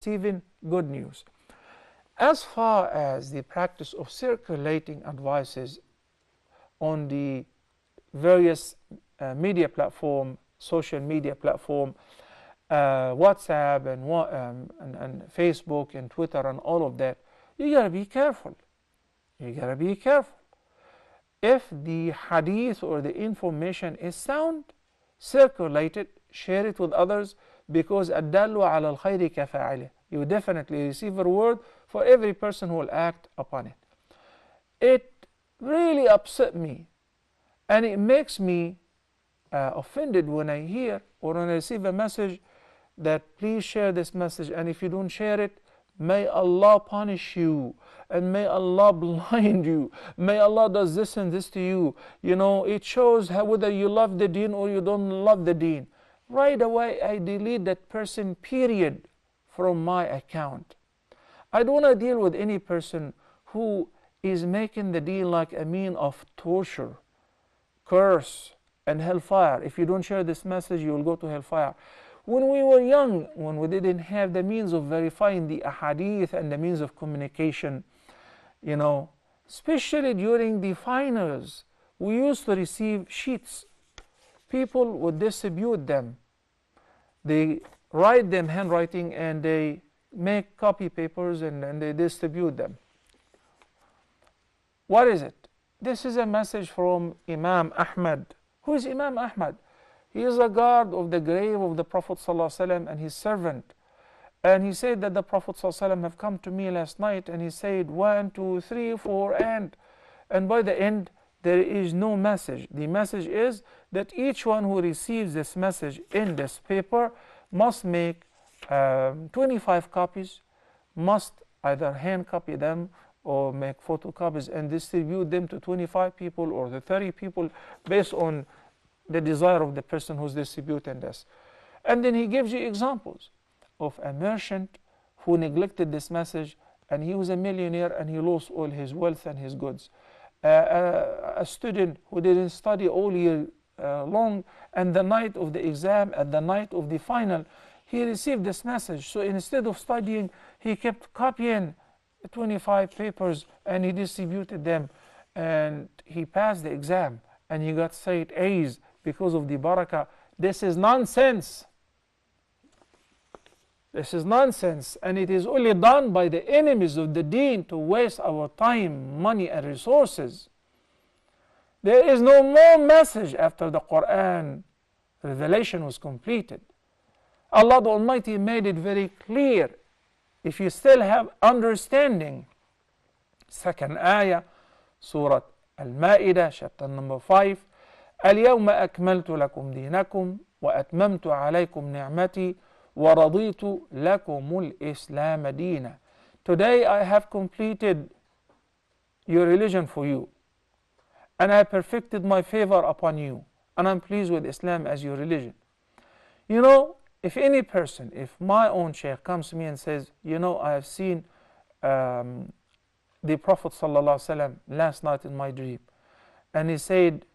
receiving good news. As far as the practice of circulating advices on the various media platform, social media platform, WhatsApp and Facebook and Twitter and all of that, you gotta be careful. You gotta be careful. If the hadith or the information is sound, circulate it, share it with others, because الدال على الخير كفاعله. You definitely receive a reward for every person who will act upon it. It really upset me, and it makes me offended when I hear or when I receive a message that please share this message, and if you don't share it, may Allah punish you, and may Allah blind you, may Allah does this and this to you. You know, it shows how whether you love the deen or you don't love the deen. Right away I delete that person, period, from my account. I don't want to deal with any person who is making the deen like a mean of torture, curse, and hellfire. If you don't share this message, you will go to hellfire. When we were young, when we didn't have the means of verifying the ahadith and the means of communication, you know, especially during the finals, we used to receive sheets. People would distribute them. They write them handwriting and they make copy papers and they distribute them. What is it? This is a message from Imam Ahmad. Who is Imam Ahmad? He is a guard of the grave of the Prophet ﷺ and his servant. And he said that the Prophet ﷺ have come to me last night, and he said 1, 2, 3, 4, and by the end there is no message. The message is that each one who receives this message in this paper must make 25 copies, must either hand copy them or make photocopies and distribute them to 25 people or the 30 people based on the desire of the person who's distributing this. And then he gives you examples of a merchant who neglected this message, and he was a millionaire and he lost all his wealth and his goods. A student who didn't study all year long, and the night of the exam, at the night of the final, he received this message. So instead of studying, he kept copying 25 papers and he distributed them, and he passed the exam and he got straight A's because of the barakah. This is nonsense. This is nonsense, and it is only done by the enemies of the deen to waste our time, money, and resources. There is no more message after the Quran revelation was completed. Allah the Almighty made it very clear. If you still have understanding, second ayah, Surah Al-Ma'idah, chapter number 5, اليوم أكملت لكم دينكم وأتممت عليكم نعمتي وَرَضِيتُ لَكُمُ الْإِسْلَامَ دِينًا. Today I have completed your religion for you, and I have perfected my favor upon you, and I'm pleased with Islam as your religion. You know, if any person, if my own sheikh comes to me and says, you know, I have seen the Prophet ﷺ last night in my dream, and he said,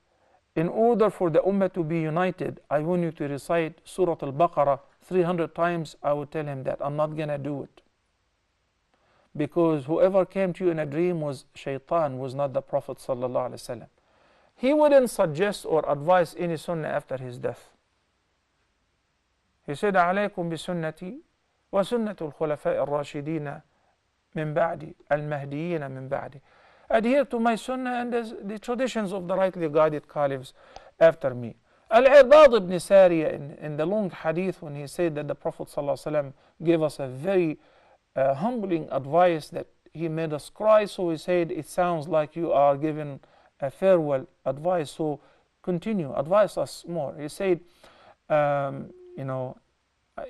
in order for the ummah to be united, I want you to recite Surah Al-Baqarah 300 times, I would tell him that I'm not gonna do it, because whoever came to you in a dream was shaitan, was not the Prophet ﷺ. He wouldn't suggest or advise any sunnah after his death. He said, عليكم بسنتي وسنة الخلفاء الراشدين من بعدي المهديين من بعدي. Adhere to my sunnah and the traditions of the rightly guided caliphs after me. Al-Irbad ibn Sariyah in the long hadith, when he said that the Prophet ﷺ gave us a very humbling advice that he made us cry, so he said, it sounds like you are giving a farewell advice, so continue, advise us more. He said, you know,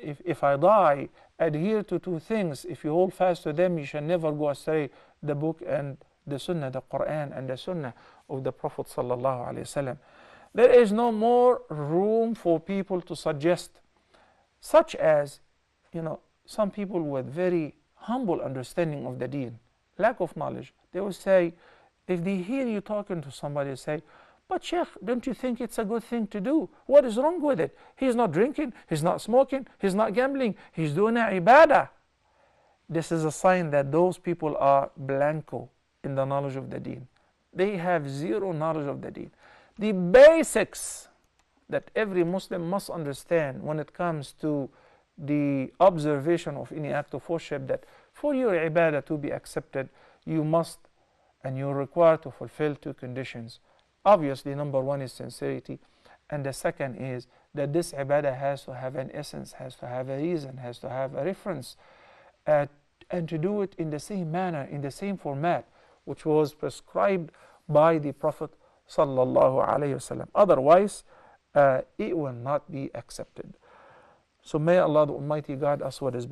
if I die, adhere to two things. If you hold fast to them, you shall never go astray, the book and the sunnah, the Quran and the sunnah of the Prophet ﷺ. There is no more room for people to suggest, such as, you know, some people with very humble understanding of the deen, lack of knowledge. They will say, if they hear you talking to somebody, say, but Sheikh, don't you think it's a good thing to do? What is wrong with it? He's not drinking, he's not smoking, he's not gambling, he's doing a ibadah. this is a sign that those people are blanco in the knowledge of the deen. They have zero knowledge of the deen. The basics that every Muslim must understand when it comes to the observation of any act of worship, that for your ibadah to be accepted, you must and you're required to fulfill two conditions. Obviously, number one is sincerity, and the second is that this ibadah has to have an essence, has to have a reason, has to have a reference, and to do it in the same manner, in the same format, which was prescribed by the Prophet sallallahu alaihi wasallam. Otherwise, it will not be accepted. So may Allah the Almighty guide us what is best.